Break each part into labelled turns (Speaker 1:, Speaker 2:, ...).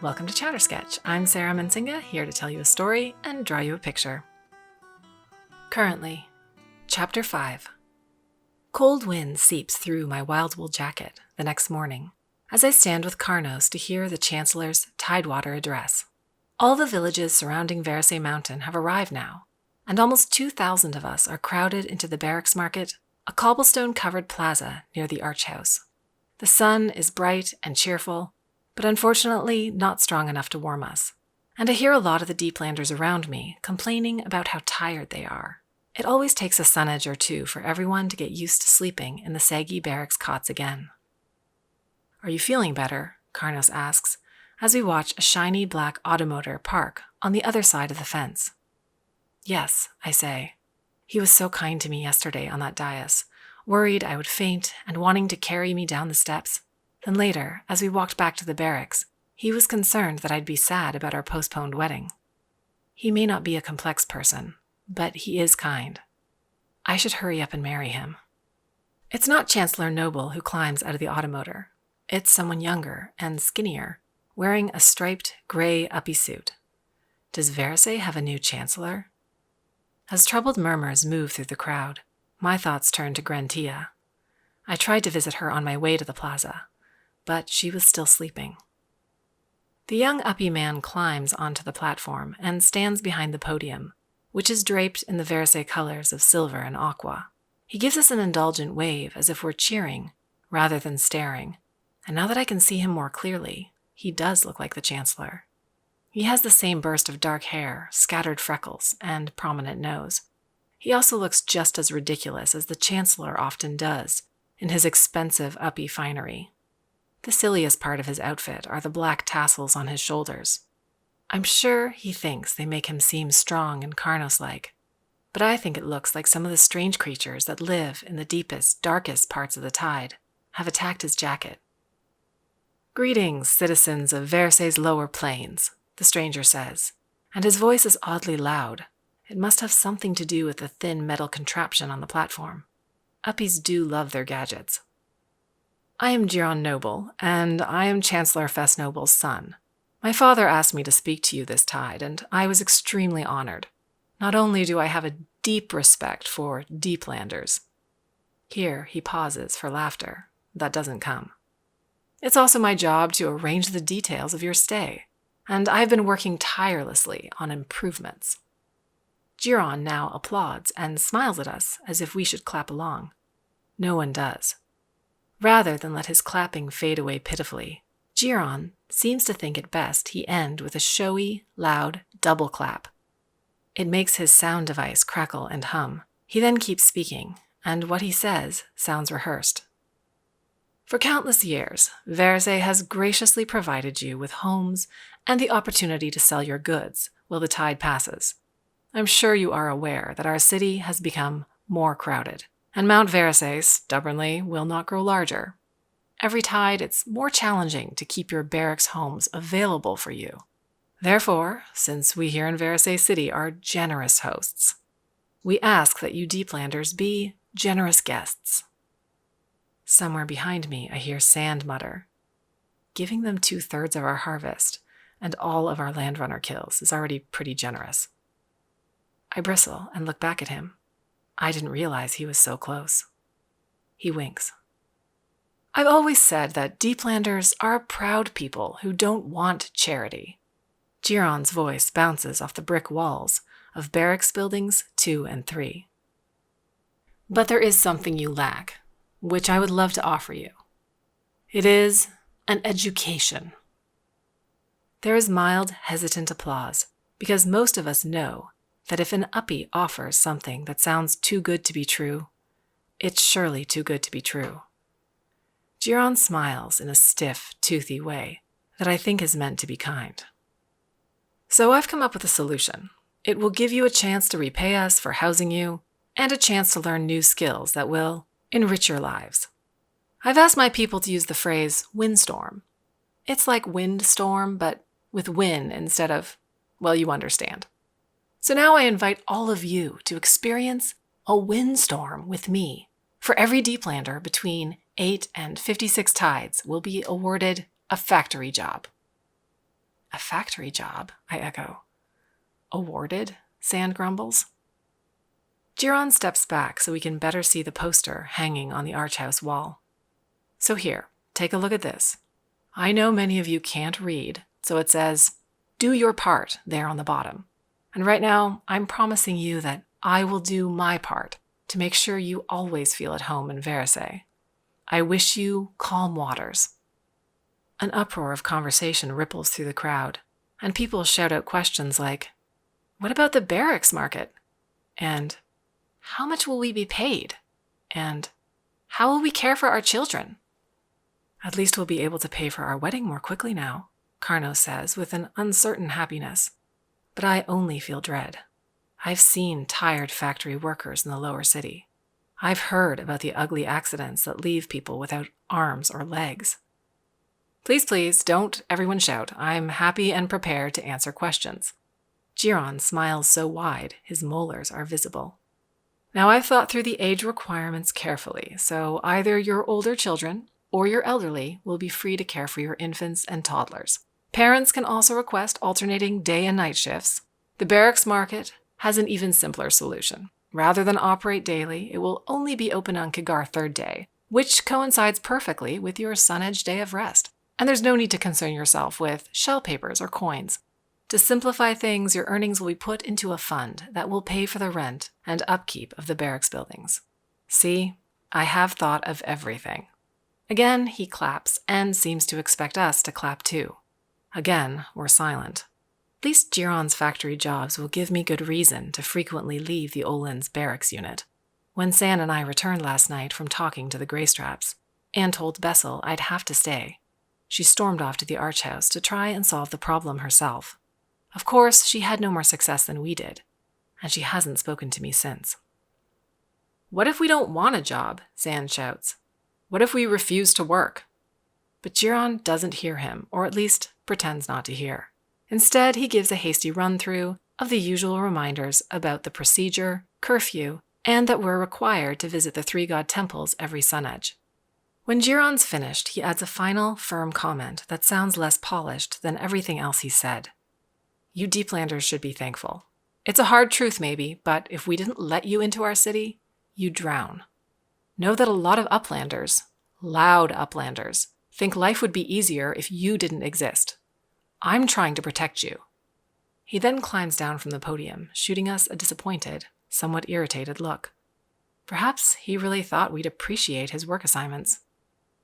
Speaker 1: Welcome to Chatter Sketch. I'm Nerene and Sande, here to tell you a story and draw you a picture. Currently, Chapter 5. Cold wind seeps through my wild wool jacket the next morning as I stand with Carnos to hear the Chancellor's Tidewater address. All the villages surrounding Varasay Mountain have arrived now, and almost 2,000 of us are crowded into the barracks market, a cobblestone-covered plaza near the Arch House. The sun is bright and cheerful, but unfortunately not strong enough to warm us, and I hear a lot of the deeplanders around me complaining about how tired they are. It always takes a sunnage or two for everyone to get used to sleeping in the saggy barracks cots again. "Are you feeling better?" Carnos asks, as we watch a shiny black automotor park on the other side of the fence. "Yes," I say. He was so kind to me yesterday on that dais, worried I would faint and wanting to carry me down the steps. Then later, as we walked back to the barracks, he was concerned that I'd be sad about our postponed wedding. He may not be a complex person, but he is kind. I should hurry up and marry him. It's not Chancellor Noble who climbs out of the automotor. It's someone younger and skinnier, wearing a striped gray uppy suit. Does Varasay have a new chancellor? As troubled murmurs move through the crowd, my thoughts turn to Grantia. I tried to visit her on my way to the plaza, but she was still sleeping. The young uppy man climbs onto the platform and stands behind the podium, which is draped in the Varasay colors of silver and aqua. He gives us an indulgent wave as if we're cheering rather than staring, and now that I can see him more clearly, he does look like the Chancellor. He has the same burst of dark hair, scattered freckles, and prominent nose. He also looks just as ridiculous as the Chancellor often does in his expensive uppy finery. The silliest part of his outfit are the black tassels on his shoulders. I'm sure he thinks they make him seem strong and Carnos-like, but I think it looks like some of the strange creatures that live in the deepest, darkest parts of the tide have attacked his jacket. "Greetings, citizens of Varasay's lower plains," the stranger says, and his voice is oddly loud. It must have something to do with the thin metal contraption on the platform. Uppies do love their gadgets. "I am Nerene Noble, and I am Chancellor Fess Noble's son. My father asked me to speak to you this tide, and I was extremely honored. Not only do I have a deep respect for deeplanders." Here he pauses for laughter. That doesn't come. "It's also my job to arrange the details of your stay, and I've been working tirelessly on improvements." Nerene now applauds and smiles at us as if we should clap along. No one does. Rather than let his clapping fade away pitifully, Nerene seems to think it best he end with a showy, loud double clap. It makes his sound device crackle and hum. He then keeps speaking, and what he says sounds rehearsed. "For countless years, Varasay has graciously provided you with homes and the opportunity to sell your goods while the tide passes. I'm sure you are aware that our city has become more crowded, and Mount Varasay, stubbornly, will not grow larger. Every tide, it's more challenging to keep your barracks homes available for you. Therefore, since we here in Varasay City are generous hosts, we ask that you deeplanders be generous guests." Somewhere behind me, I hear Sand mutter, "Giving them 2/3 of our harvest and all of our landrunner kills is already pretty generous." I bristle and look back at him. I didn't realize he was so close. He winks. "I've always said that deeplanders are a proud people who don't want charity." Nerene's voice bounces off the brick walls of barracks buildings 2 and 3. "But there is something you lack, which I would love to offer you. It is an education." There is mild, hesitant applause, because most of us know that if an uppy offers something that sounds too good to be true, it's surely too good to be true. Nerene smiles in a stiff, toothy way that I think is meant to be kind. "So I've come up with a solution. It will give you a chance to repay us for housing you, and a chance to learn new skills that will enrich your lives. I've asked my people to use the phrase windstorm. It's like windstorm, but with win instead of, well, you understand. So now I invite all of you to experience a windstorm with me. For every deeplander between 8 and 56 tides will be awarded a factory job." A factory job, I echo. Awarded, Sande grumbles. Giron steps back so we can better see the poster hanging on the archhouse wall. So here, take a look at this. I know many of you can't read, so it says, "Do your part," there on the bottom. And right now, I'm promising you that I will do my part to make sure you always feel at home in Varasay. I wish you calm waters. An uproar of conversation ripples through the crowd, and people shout out questions like, "What about the barracks market?" And "How much will we be paid?" And "How will we care for our children?" "At least we'll be able to pay for our wedding more quickly now," Carnos says with an uncertain happiness. But I only feel dread. I've seen tired factory workers in the lower city. I've heard about the ugly accidents that leave people without arms or legs. Please, please, don't everyone shout. I'm happy and prepared to answer questions. Giron smiles so wide, his molars are visible. Now I've thought through the age requirements carefully, so either your older children or your elderly will be free to care for your infants and toddlers. Parents can also request alternating day and night shifts. The barracks market has an even simpler solution. Rather than operate daily, it will only be open on Kigar third day, which coincides perfectly with your Sun Edge day of rest. And there's no need to concern yourself with shell papers or coins. To simplify things, your earnings will be put into a fund that will pay for the rent and upkeep of the barracks buildings. See, I have thought of everything. Again, he claps and seems to expect us to clap too. Again, we're silent. At least Giron's factory jobs will give me good reason to frequently leave the Olin's barracks unit. When Sande and I returned last night from talking to the Greystraps, Anne told Bessel I'd have to stay. She stormed off to the archhouse to try and solve the problem herself. Of course, she had no more success than we did, and she hasn't spoken to me since. "What if we don't want a job?" Sande shouts. "What if we refuse to work?" But Giron doesn't hear him, or at least pretends not to hear. Instead, he gives a hasty run-through of the usual reminders about the procedure, curfew, and that we're required to visit the three god temples every sun edge. When Giron's finished, he adds a final, firm comment that sounds less polished than everything else he said. "You deeplanders should be thankful. It's a hard truth maybe, but if we didn't let you into our city, you'd drown. Know that a lot of uplanders, loud uplanders, think life would be easier if you didn't exist. I'm trying to protect you." He then climbs down from the podium, shooting us a disappointed, somewhat irritated look. Perhaps he really thought we'd appreciate his work assignments.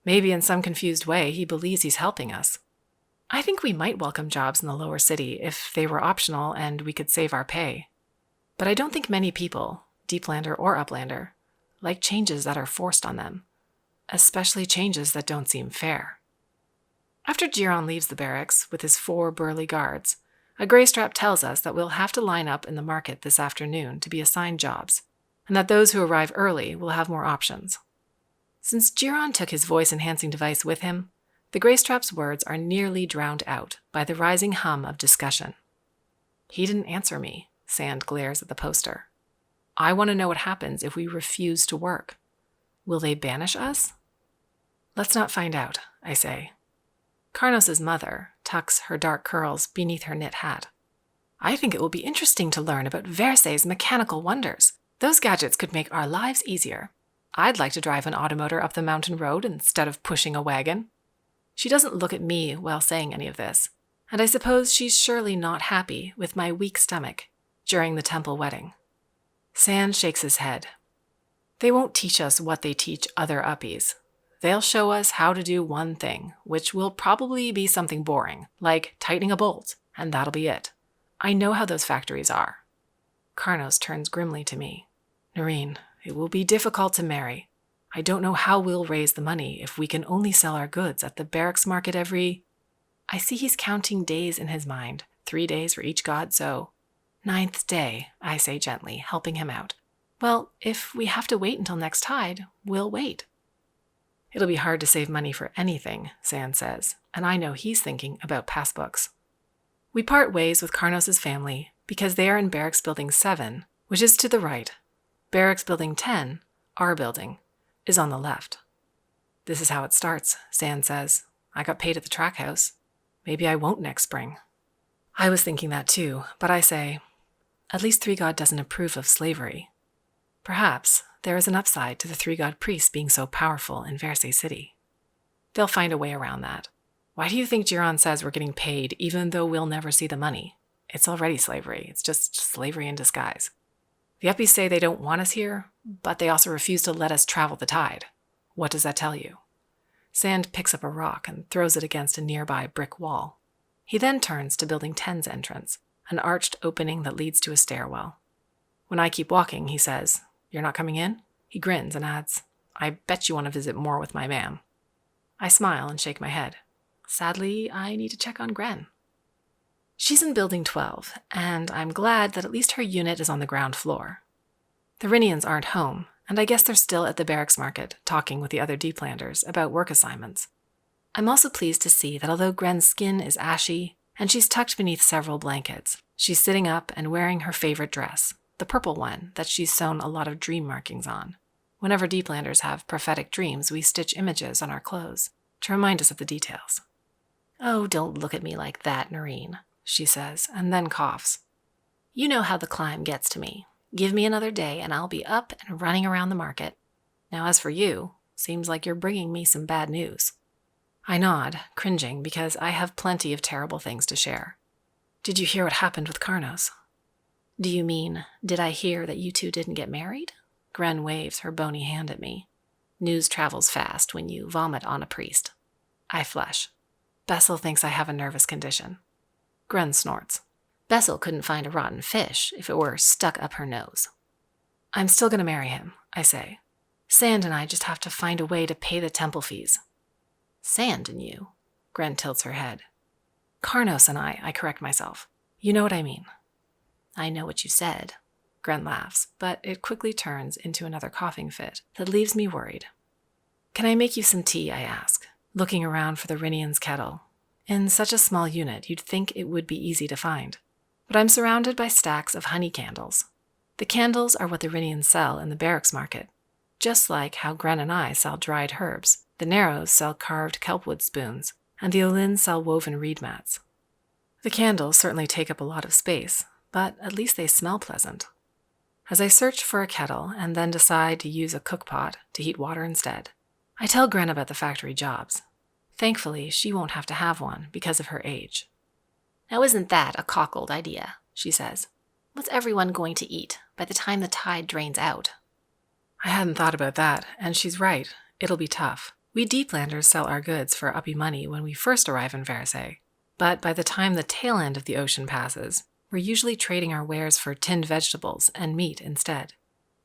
Speaker 1: Maybe in some confused way he believes he's helping us. I think we might welcome jobs in the lower city if they were optional and we could save our pay. But I don't think many people, Deeplander or Uplander, like changes that are forced on them, especially changes that don't seem fair. After Giron leaves the barracks with his 4 burly guards, a Greystrap tells us that we'll have to line up in the market this afternoon to be assigned jobs, and that those who arrive early will have more options. Since Giron took his voice-enhancing device with him, the Greystrap's words are nearly drowned out by the rising hum of discussion. "He didn't answer me," Sande glares at the poster. "I want to know what happens if we refuse to work. Will they banish us?" "Let's not find out," I say. Carnos's mother tucks her dark curls beneath her knit hat. "I think it will be interesting to learn about Varasay's mechanical wonders. Those gadgets could make our lives easier. I'd like to drive an automotor up the mountain road instead of pushing a wagon." She doesn't look at me while saying any of this, and I suppose she's surely not happy with my weak stomach during the temple wedding. Sande shakes his head. "They won't teach us what they teach other uppies. They'll show us how to do one thing, which will probably be something boring, like tightening a bolt, and that'll be it. I know how those factories are." Carnos turns grimly to me. "Nerene, it will be difficult to marry. I don't know how we'll raise the money if we can only sell our goods at the barracks market every—" I see he's counting days in his mind, 3 days for each god, so— "9th day," I say gently, helping him out. "Well, if we have to wait until next tide, we'll wait." "It'll be hard to save money for anything," Sande says, and I know he's thinking about passbooks. We part ways with Carnos's family because they are in Barracks Building 7, which is to the right. Barracks Building 10, our building, is on the left. "This is how it starts," Sande says. "I got paid at the track house. Maybe I won't next spring." I was thinking that too, but I say, at least Three God doesn't approve of slavery. Perhaps there is an upside to the Three God priests being so powerful in Varasay City. They'll find a way around that. Why do you think Giron says we're getting paid even though we'll never see the money? It's already slavery. It's just slavery in disguise. The Uppies say they don't want us here, but they also refuse to let us travel the tide. What does that tell you? Sand picks up a rock and throws it against a nearby brick wall. He then turns to Building 10's entrance, an arched opening that leads to a stairwell. When I keep walking, he says, "You're not coming in?" He grins and adds, "I bet you want to visit more with my ma'am." I smile and shake my head. Sadly, I need to check on Gren. She's in Building 12, and I'm glad that at least her unit is on the ground floor. The Rinians aren't home, and I guess they're still at the barracks market, talking with the other deeplanders about work assignments. I'm also pleased to see that although Gren's skin is ashy, and she's tucked beneath several blankets, she's sitting up and wearing her favorite dress, the purple one that she's sewn a lot of dream markings on. Whenever deeplanders have prophetic dreams, we stitch images on our clothes to remind us of the details. "Oh, don't look at me like that, Nerene," she says, and then coughs. "You know how the climb gets to me. Give me another day and I'll be up and running around the market. Now as for you, seems like you're bringing me some bad news." I nod, cringing because I have plenty of terrible things to share. "Did you hear what happened with Carnos?" "Do you mean, did I hear that you two didn't get married?" Gren waves her bony hand at me. "News travels fast when you vomit on a priest." I flush. Bessel thinks I have a nervous condition. Gren snorts. "Bessel couldn't find a rotten fish if it were stuck up her nose." "I'm still going to marry him," I say. "Sand and I just have to find a way to pay the temple fees." "Sand and you?" Gren tilts her head. "Carnos and I correct myself. You know what I mean." "I know what you said." Gren laughs, but it quickly turns into another coughing fit that leaves me worried. "Can I make you some tea?" I ask, looking around for the Rinian's kettle. In such a small unit, you'd think it would be easy to find. But I'm surrounded by stacks of honey candles. The candles are what the Rinians sell in the barracks market. Just like how Gren and I sell dried herbs, the Narrows sell carved kelpwood spoons, and the Olins sell woven reed mats. The candles certainly take up a lot of space, but at least they smell pleasant. As I search for a kettle and then decide to use a cookpot to heat water instead, I tell Gren about the factory jobs. Thankfully, she won't have to have one because of her age.
Speaker 2: "Now isn't that a cockled idea?" she says. "What's everyone going to eat by the time the tide drains out?"
Speaker 1: I hadn't thought about that, and she's right. It'll be tough. We deeplanders sell our goods for uppy money when we first arrive in Varasay, but by the time the tail end of the ocean passes, we're usually trading our wares for tinned vegetables and meat instead.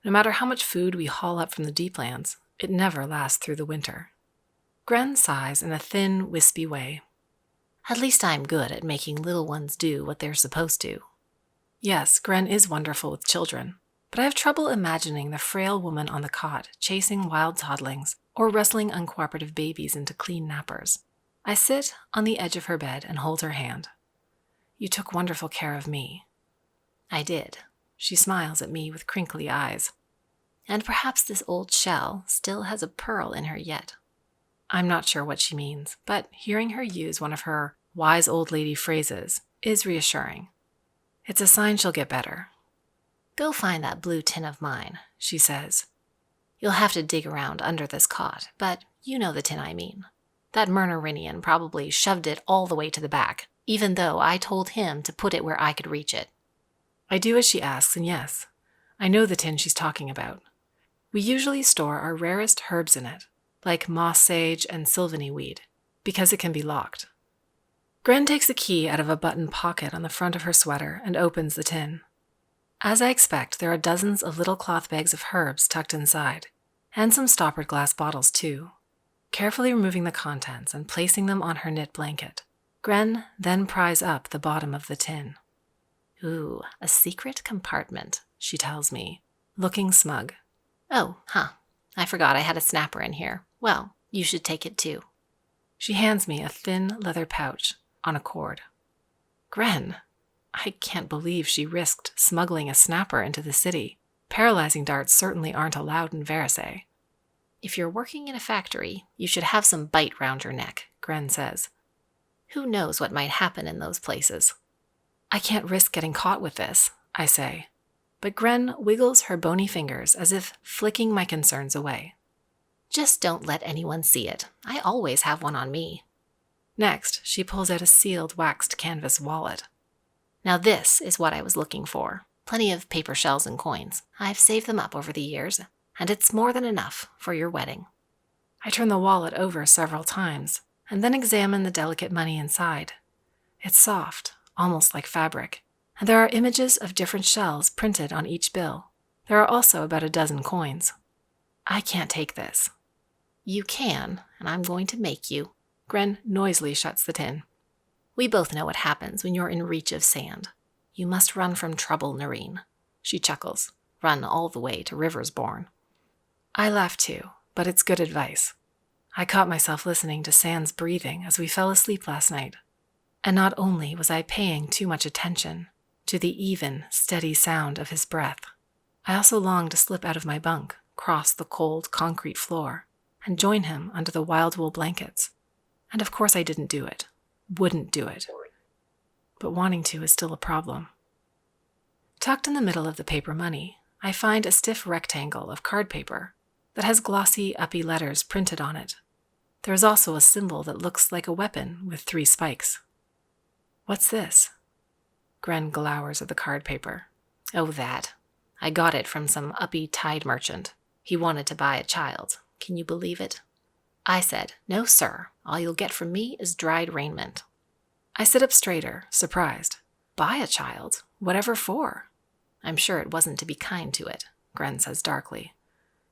Speaker 1: No matter how much food we haul up from the deeplands, it never lasts through the winter. Gren sighs in a thin, wispy way.
Speaker 2: "At least I'm good at making little ones do what they're supposed to."
Speaker 1: Yes, Gren is wonderful with children, but I have trouble imagining the frail woman on the cot chasing wild toddlings or wrestling uncooperative babies into clean nappers. I sit on the edge of her bed and hold her hand. "You took wonderful care of me."
Speaker 2: "I did."
Speaker 1: She smiles at me with crinkly eyes.
Speaker 2: "And perhaps this old shell still has a pearl in her yet."
Speaker 1: I'm not sure what she means, but hearing her use one of her wise old lady phrases is reassuring. It's a sign she'll get better.
Speaker 2: "Go find that blue tin of mine," she says. "You'll have to dig around under this cot, but you know the tin I mean. That Nerene probably shoved it all the way to the back, even though I told him to put it where I could reach it."
Speaker 1: I do as she asks, and yes, I know the tin she's talking about. We usually store our rarest herbs in it, like moss sage and sylvany weed, because it can be locked. Gren takes a key out of a button pocket on the front of her sweater and opens the tin. As I expect, there are dozens of little cloth bags of herbs tucked inside, and some stoppered glass bottles too. Carefully removing the contents and placing them on her knit blanket, Gren then pries up the bottom of the tin.
Speaker 2: "Ooh, a secret compartment," she tells me,
Speaker 1: looking smug.
Speaker 2: "Oh, I forgot I had a snapper in here. Well, you should take it too."
Speaker 1: She hands me a thin leather pouch on a cord. Gren, I can't believe she risked smuggling a snapper into the city. Paralyzing darts certainly aren't allowed in Varasay.
Speaker 2: "If you're working in a factory, you should have some bite round your neck," Gren says. "Who knows what might happen in those places?"
Speaker 1: I can't risk getting caught with this, I say, but Gren wiggles her bony fingers as if flicking my concerns away.
Speaker 2: Just don't let anyone see it. I always have one on me.
Speaker 1: Next, she pulls out a sealed waxed canvas wallet.
Speaker 2: Now this is what I was looking for. Plenty of paper shells and coins. I've saved them up over the years, and it's more than enough for your wedding.
Speaker 1: I turn the wallet over several times, and then examine the delicate money inside. It's soft, almost like fabric, and there are images of different shells printed on each bill. There are also about a dozen coins. I can't take this.
Speaker 2: You can, and I'm going to make you.
Speaker 1: Gren noisily shuts the tin.
Speaker 2: We both know what happens when you're in reach of sand. You must run from trouble, Nerene. She chuckles. Run all the way to Riversbourne.
Speaker 1: I laugh too, but it's good advice. I caught myself listening to Sand's breathing as we fell asleep last night. And not only was I paying too much attention to the even, steady sound of his breath, I also longed to slip out of my bunk, cross the cold concrete floor, and join him under the wild wool blankets. And of course I didn't do it. Wouldn't do it. But wanting to is still a problem. Tucked in the middle of the paper money, I find a stiff rectangle of card paper that has glossy, uppy letters printed on it. There is also a symbol that looks like a weapon with 3 spikes. What's this? Gren glowers at the card paper.
Speaker 2: Oh, that. I got it from some uppy tide merchant. He wanted to buy a child. Can you believe it? I said, no, sir. All you'll get from me is dried raiment.
Speaker 1: I sit up straighter, surprised. Buy a child? Whatever for?
Speaker 2: I'm sure it wasn't to be kind to it,
Speaker 1: Gren says darkly.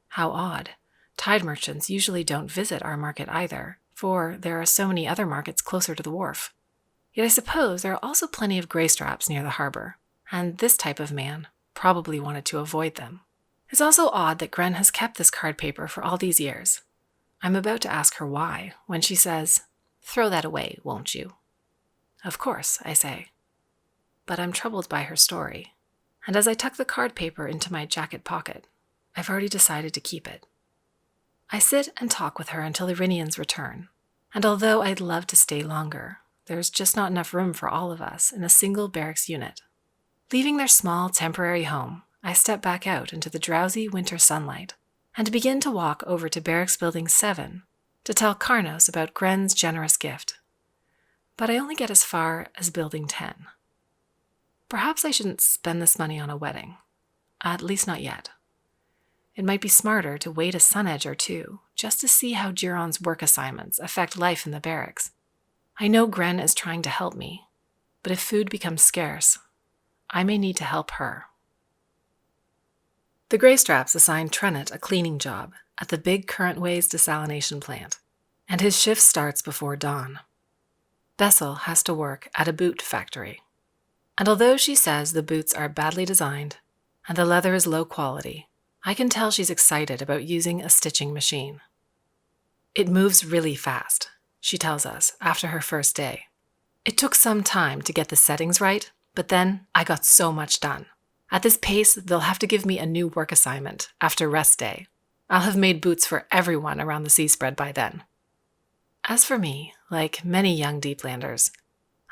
Speaker 1: How odd. Tide merchants usually don't visit our market either, for there are so many other markets closer to the wharf. Yet I suppose there are also plenty of greystraps near the harbor, and this type of man probably wanted to avoid them. It's also odd that Gren has kept this card paper for all these years. I'm about to ask her why, when she says,
Speaker 2: throw that away, won't you?
Speaker 1: Of course, I say. But I'm troubled by her story, and as I tuck the card paper into my jacket pocket, I've already decided to keep it. I sit and talk with her until the Rinians return, and although I'd love to stay longer, there's just not enough room for all of us in a single barracks unit. Leaving their small, temporary home, I step back out into the drowsy winter sunlight and begin to walk over to Barracks Building 7 to tell Carnos about Gren's generous gift. But I only get as far as Building 10. Perhaps I shouldn't spend this money on a wedding. At least not yet. It might be smarter to wait a sun edge or two just to see how Giron's work assignments affect life in the barracks. I know Gren is trying to help me, but if food becomes scarce, I may need to help her. The Greystraps assigned Trennet a cleaning job at the big Currentways desalination plant, and his shift starts before dawn. Bessel has to work at a boot factory, and although she says the boots are badly designed and the leather is low quality, I can tell she's excited about using a stitching machine. It moves really fast, she tells us after her first day. It took some time to get the settings right, but then I got so much done. At this pace, they'll have to give me a new work assignment after rest day. I'll have made boots for everyone around the seaspread by then. As for me, like many young deeplanders,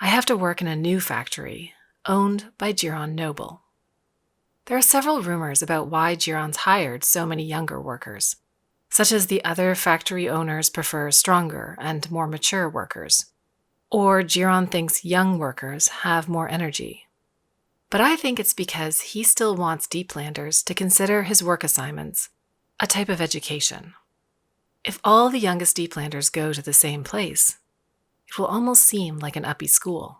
Speaker 1: I have to work in a new factory owned by Giron Noble. There are several rumors about why Giron's hired so many younger workers, such as the other factory owners prefer stronger and more mature workers, or Giron thinks young workers have more energy. But I think it's because he still wants deeplanders to consider his work assignments a type of education. If all the youngest deeplanders go to the same place, it will almost seem like an uppy school.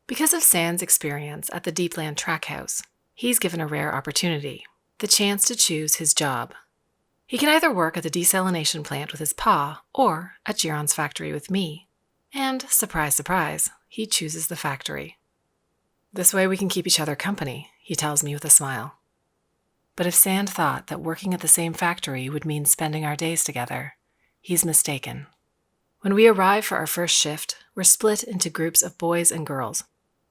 Speaker 1: Because of Sand's experience at the Deepland track house, he's given a rare opportunity, the chance to choose his job. He can either work at the desalination plant with his pa or at Giron's factory with me. And, surprise, surprise, he chooses the factory. This way we can keep each other company, he tells me with a smile. But if Sand thought that working at the same factory would mean spending our days together, he's mistaken. When we arrive for our first shift, we're split into groups of boys and girls.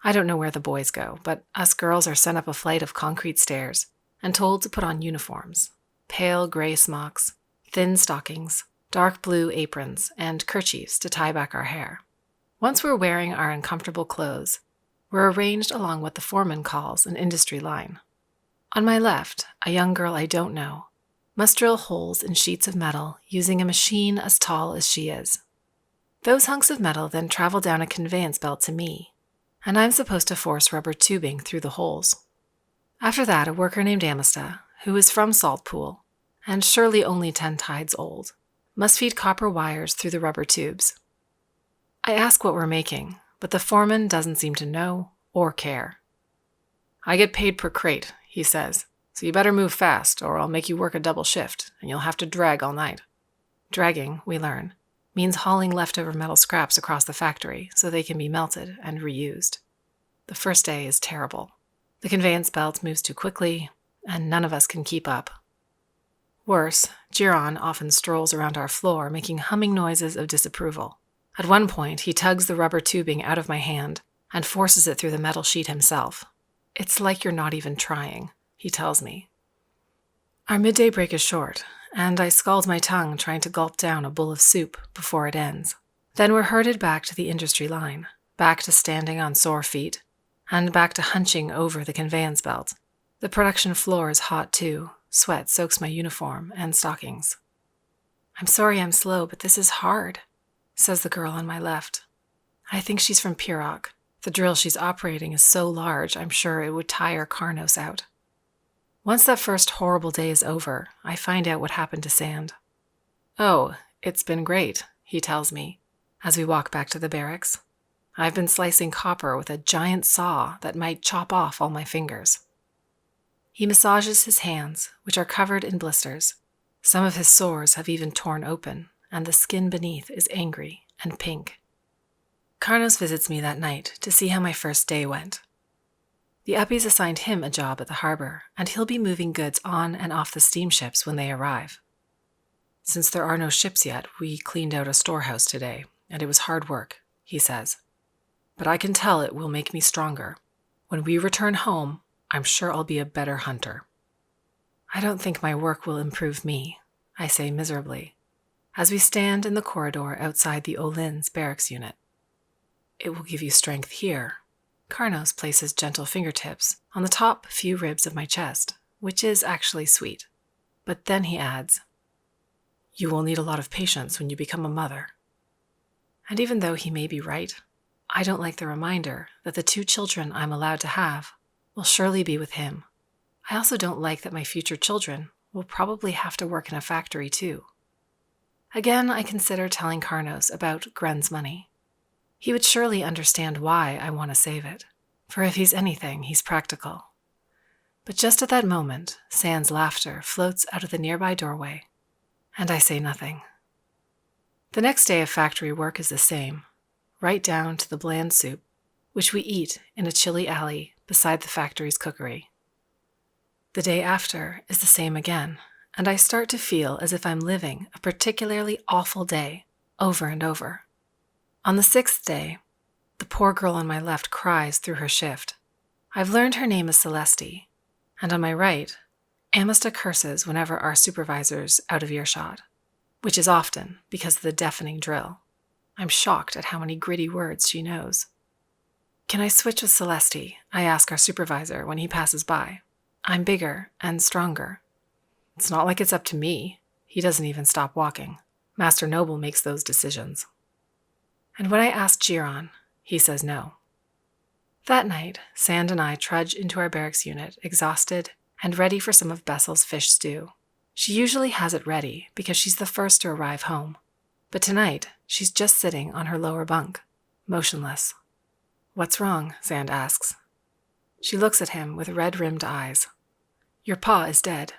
Speaker 1: I don't know where the boys go, but us girls are sent up a flight of concrete stairs and told to put on uniforms, pale gray smocks, thin stockings, dark blue aprons, and kerchiefs to tie back our hair. Once we're wearing our uncomfortable clothes, were arranged along what the foreman calls an industry line. On my left, a young girl I don't know must drill holes in sheets of metal using a machine as tall as she is. Those hunks of metal then travel down a conveyance belt to me, and I'm supposed to force rubber tubing through the holes. After that, a worker named Amista, who is from Saltpool, and surely only 10 tides old, must feed copper wires through the rubber tubes. I ask what we're making, but the foreman doesn't seem to know or care. "I get paid per crate," he says, "so you better move fast or I'll make you work a double shift and you'll have to drag all night." Dragging, we learn, means hauling leftover metal scraps across the factory so they can be melted and reused. The first day is terrible. The conveyance belt moves too quickly, and none of us can keep up. Worse, Giron often strolls around our floor making humming noises of disapproval. At one point, he tugs the rubber tubing out of my hand and forces it through the metal sheet himself. "It's like you're not even trying," he tells me. Our midday break is short, and I scald my tongue trying to gulp down a bowl of soup before it ends. Then we're herded back to the industry line, back to standing on sore feet, and back to hunching over the conveyance belt. The production floor is hot too. Sweat soaks my uniform and stockings. "I'm sorry I'm slow, but this is hard," says the girl on my left. I think she's from Pirog. The drill she's operating is so large, I'm sure it would tire Carnos out. Once that first horrible day is over, I find out what happened to Sand. "Oh, it's been great," he tells me, as we walk back to the barracks. "I've been slicing copper with a giant saw that might chop off all my fingers." He massages his hands, which are covered in blisters. Some of his sores have even torn open, and the skin beneath is angry and pink. Carnos visits me that night to see how my first day went. The Uppies assigned him a job at the harbor, and he'll be moving goods on and off the steamships when they arrive. "Since there are no ships yet, we cleaned out a storehouse today, and it was hard work," he says. "But I can tell it will make me stronger. When we return home, I'm sure I'll be a better hunter." "I don't think my work will improve me," I say miserably, as we stand in the corridor outside the Olin's barracks unit. "It will give you strength here." Carnos places gentle fingertips on the top few ribs of my chest, which is actually sweet. But then he adds, "You will need a lot of patience when you become a mother." And even though he may be right, I don't like the reminder that the 2 children I'm allowed to have will surely be with him. I also don't like that my future children will probably have to work in a factory too. Again, I consider telling Carnos about Gren's money. He would surely understand why I want to save it, for if he's anything, he's practical. But just at that moment, Sand's laughter floats out of the nearby doorway, and I say nothing. The next day of factory work is the same, right down to the bland soup, which we eat in a chilly alley beside the factory's cookery. The day after is the same again, and I start to feel as if I'm living a particularly awful day over and over. On the 6th day, the poor girl on my left cries through her shift. I've learned her name is Celeste, and on my right, Amista curses whenever our supervisor's out of earshot, which is often because of the deafening drill. I'm shocked at how many gritty words she knows. "Can I switch with Celeste?" I ask our supervisor when he passes by. I'm bigger and stronger. "It's not like it's up to me." He doesn't even stop walking. Master Noble makes those decisions. And when I ask Giron, he says no. That night, Sand and I trudge into our barracks unit, exhausted and ready for some of Bessel's fish stew. She usually has it ready because she's the first to arrive home. But tonight, she's just sitting on her lower bunk, motionless. "What's wrong?" Sand asks. She looks at him with red-rimmed eyes. "Your paw is dead."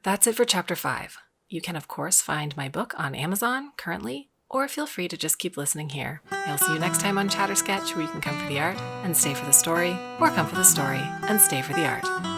Speaker 1: That's it for Chapter 5. You can, of course, find my book on Amazon currently, or feel free to just keep listening here. I'll see you next time on Chatter Sketch, where you can come for the art and stay for the story, or come for the story and stay for the art.